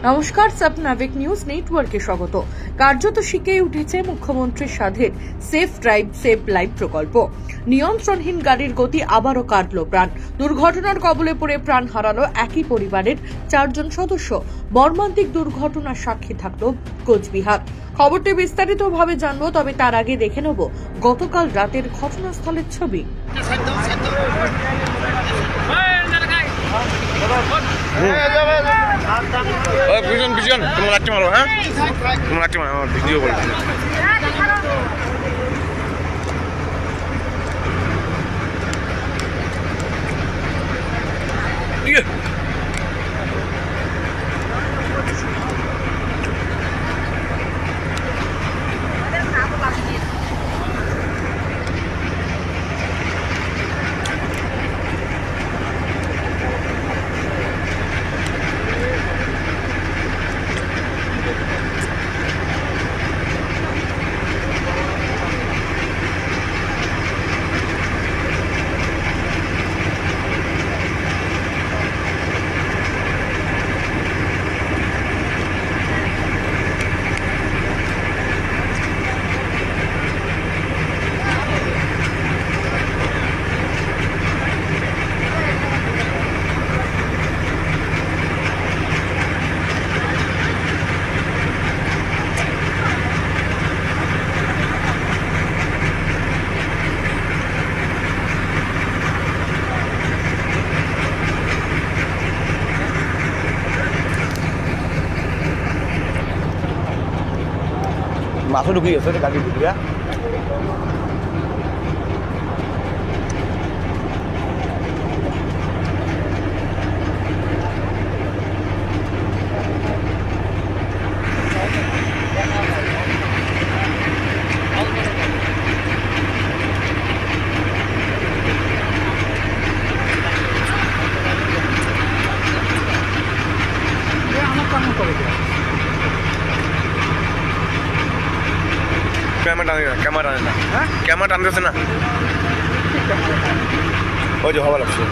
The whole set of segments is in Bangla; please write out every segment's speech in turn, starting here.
নমস্কার, সাবনাভিক নিউজ নেটওয়ার্কে স্বাগত। কার্যত শিখেই উঠেছে মুখ্যমন্ত্রী সাধের সেফ ড্রাইভ সেভ লাইফ প্রকল্প। নিয়ন্ত্রণহীন গাড়ির গতি আবারও কাটল প্রাণ। দুর্ঘটনার কবলে পড়ে প্রাণ হারালো একই পরিবারের 4 জন সদস্য। মর্মান্তিক দুর্ঘটনার সাক্ষী থাকল কোচবিহার। খবরটি বিস্তারিতভাবে জানবো, তবে তার আগে দেখে নেব গতকাল রাতের ঘটনাস্থলের ছবি। পিছন তোমার লাঠি মারো, হ্যাঁ তোমার লাঠি মারো, আমার ভিডিও বলছি। মাথা ঢুকিয়ে গেছে গাড়ির ভিতরে। ক্যামেরা টানে না, ক্যামেরা টানতেছে না, ওই যে হওয়া লাগছে।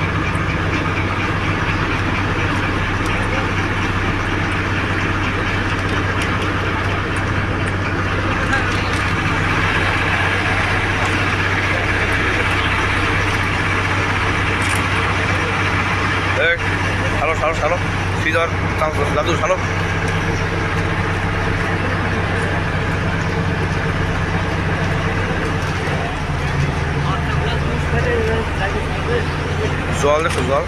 সালো সালো সালো শ্রীধর দাদু সালো। জল দেখো, জল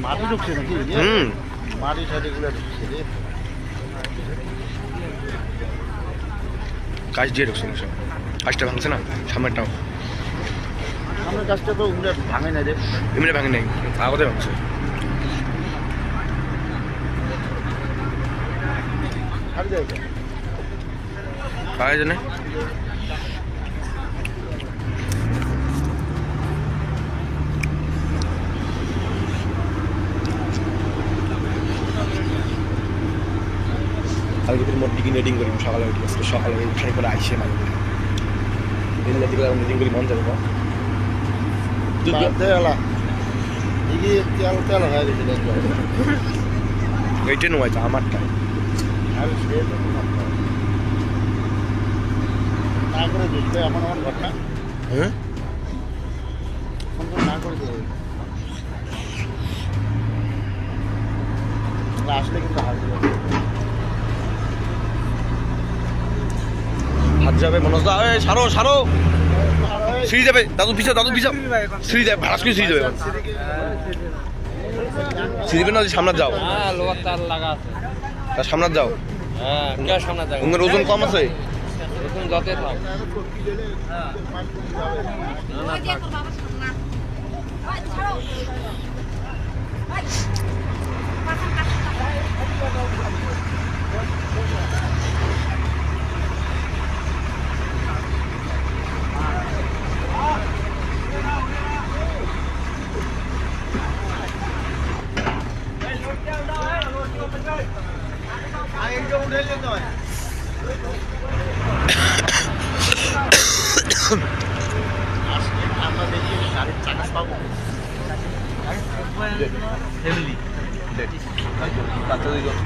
মাটি ঢুকছে নাকি? মাটি সাটিগুলো ঢুকছে রে, কাজ দিয়ে ঢুকছে। কাজটা ভাঙছে না, সামনেরটাও। সামনের কাজটা তো ভাঙে নাই রে, এমনি ভাঙে নাই, আগতে ভাঙছে। কাজ জানে কালকে মোট টিকিট রেডিং করি সকালে উঠি, সকালে উঠার পরে আইসে মানে মিটিং করি মন যাবে না। তেল হয়ে গেছে এইটা নয় তো আমারটা। না করে দিচ্ছে এমন এমন ঘটনা, হ্যাঁ না করে দেবে আসলে কিন্তু হাত যাবে মনোজ দা, সারো সারো, সিঁড়ি যাবে দাদু পিছাও, দাদু পিছাও, সিঁড়ি যাবে ভাড়াস করে সিঁড়ি যাবে, সিঁড়ি যাবে না, সামনে যাও, তার সামনে যাও। তোমার ওজন কম আছে, আমরা দেখি গাড়ির চাকা পাবো ফ্যামিলি বাচ্চা দুইজন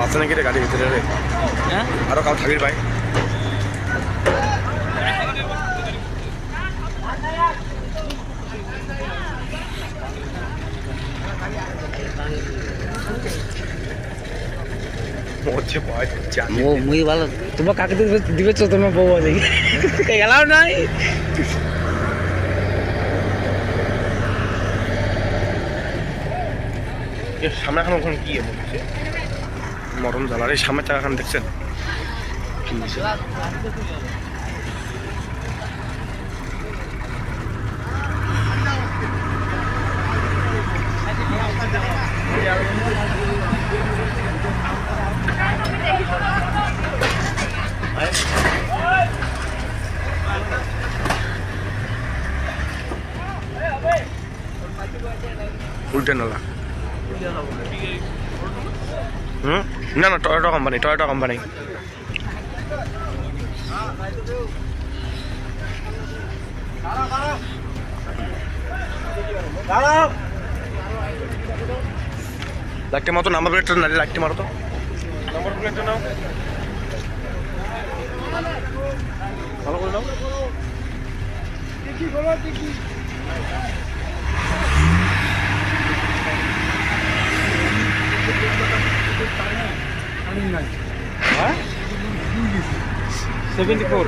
আছে নাকি রে গাড়ির ভিতরে রে আরো কাউ থাকির ভাই হচ্ছে ভয় হচ্ছে মুই ভালো তোমার কাকে দিবে তোমার বউ দেখি গেলাম নাই সামনে এখন ওখানে কি বলছে মরম জ্বালার এই সামনের চাকাখান দেখছেন কি হয়েছে উল্টে নালা না না টয়োটা কোম্পানি লাইটটা মতো নাম্বার প্লেটটা না লাইটটা মারো তো নাম্বার প্লেটটা নাও ভালো করে দাও হ্যাঁ 74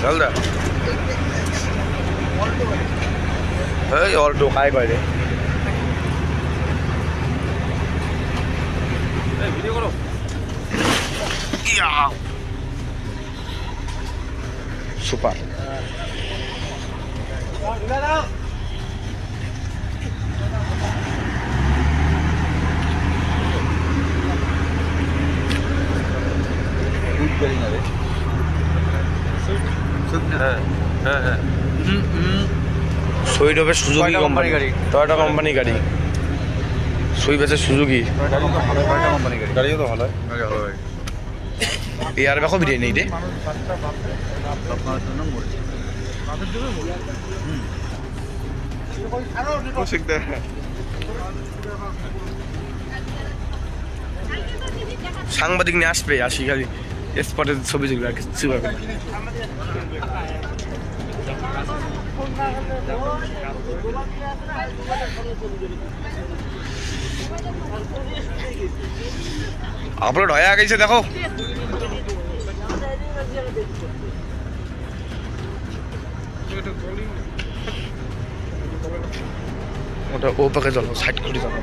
चल दा ऑल्टो काय करे ভিডিও করো সুপার সুইট হবে সুজুকি কোম্পানি গাড়ি টয়োটা কোম্পানি গাড়ি সুইট আছে সুজুকি গাড়িও তো ভালো এয়ার ব্যাগও বেরিয়ে নেই রে সাংবাদিক নিয়ে আসবে আসি খালি স্পটে ছবি তুলবে আর কিছু হবে না আপলোড হয়ে গেছে দেখো ওটা ও পাকে চলো সাইড করে যাবো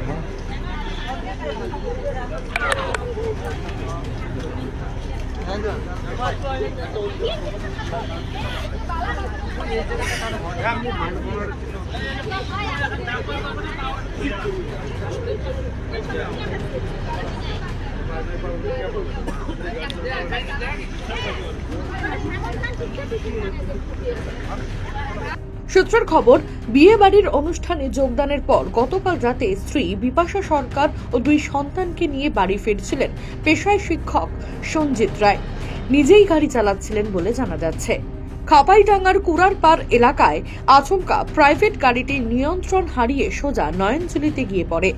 সূত্রের খবর, বিয়ে বাড়ির অনুষ্ঠানে যোগদানের পর গতকাল রাতে স্ত্রী বিপাশা সরকার ও দুই সন্তানকে নিয়ে বাড়ি ফিরছিলেন পেশায় শিক্ষক সঞ্জিত রায়। নিজেই গাড়ি চালাচ্ছিলেন বলে জানা যাচ্ছে। খাপাইডাঙ্গার কুড়ারপাড় এলাকায় আচমকা প্রাইভেট গাড়িটি নিয়ন্ত্রণ হারিয়ে সোজা নয়নজলিতে গিয়ে পড়ে।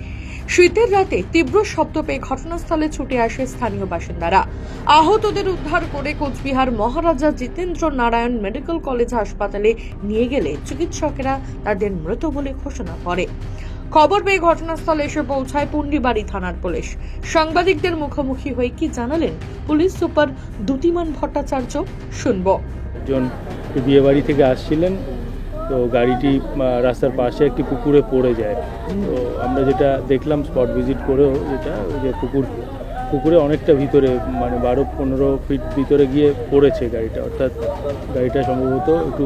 শীতের রাতে তীব্র শব্দ পেয়ে ঘটনাস্থলে ছুটে আসে স্থানীয় বাসিন্দারা। আহতদের উদ্ধার করে কোচবিহার মহারাজা জিতেন্দ্র নারায়ণ মেডিকেল কলেজ হাসপাতালে নিয়ে গেলে চিকিৎসকেরা তাদের মৃত বলে ঘোষণা করে। খবর পেয়ে ঘটনাস্থলে এসে পৌঁছায় পুন্ডিবাড়ি থানার পুলিশ। সাংবাদিকদের মুখোমুখি হয়ে কি জানালেন পুলিশ সুপার দ্যুতিমান ভট্টাচার্য, শুনবো। একজন বিয়ে বাড়ি থেকে আসছিলেন, তো গাড়িটি রাস্তার পাশে একটি পুকুরে পড়ে যায়। তো আমরা যেটা দেখলাম স্পট ভিজিট করেও, যেটা ওই যে পুকুরে অনেকটা ভিতরে, মানে 12-15 ফিট ভিতরে গিয়ে পড়েছে গাড়িটা, অর্থাৎ গাড়িটা সম্ভবত একটু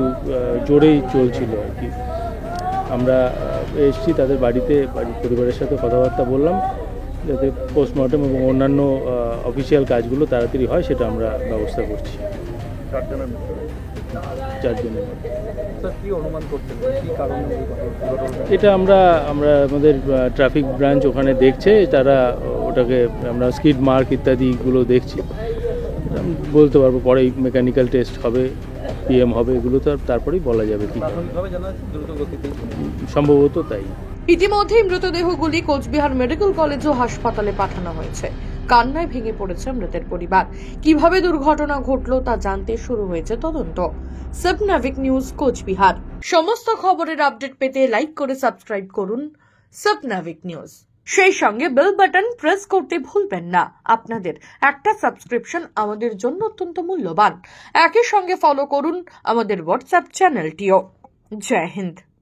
জোরেই চলছিল আর কি। আমরা এসেছি তাদের বাড়ির পরিবারের সাথে কথাবার্তা বললাম, যাতে পোস্টমর্টম এবং অন্যান্য অফিসিয়াল কাজগুলো তাড়াতাড়ি হয় সেটা আমরা ব্যবস্থা করছি। 4 জনের এটা আমরা আমাদের ট্রাফিক ব্রাঞ্চ ওখানে দেখছে, তারা ওটাকে আমরা স্কিড মার্ক ইত্যাদিগুলো দেখছি। বলতে পারবো পরে মেকানিক্যাল টেস্ট হবে, পিএম হবে, এগুলো তো তারপরেই বলা যাবে কি সম্ভবত তাই। ইতিমধ্যেই মৃতদেহগুলি কোচবিহার মেডিকেল কলেজ ও হাসপাতালে পাঠানো হয়েছে। কান্নায় ভেঙে পড়েছে মৃতের পরিবার। কিভাবে দুর্ঘটনা ঘটলো তা জানতে শুরু হয়েছে তদন্ত। সাবনাভিক নিউজ, কোচবিহার। সমস্ত খবরের আপডেট পেতে লাইক করে সাবস্ক্রাইব করুন সাবনাভিক নিউজ। সেই সঙ্গে বেল বাটন প্রেস করতে ভুলবেন না। আপনাদের একটা সাবস্ক্রিপশন আমাদের জন্য অত্যন্ত মূল্যবান। একই সঙ্গে ফলো করুন আমাদের হোয়াটসঅ্যাপ চ্যানেলটিও। জয় হিন্দ।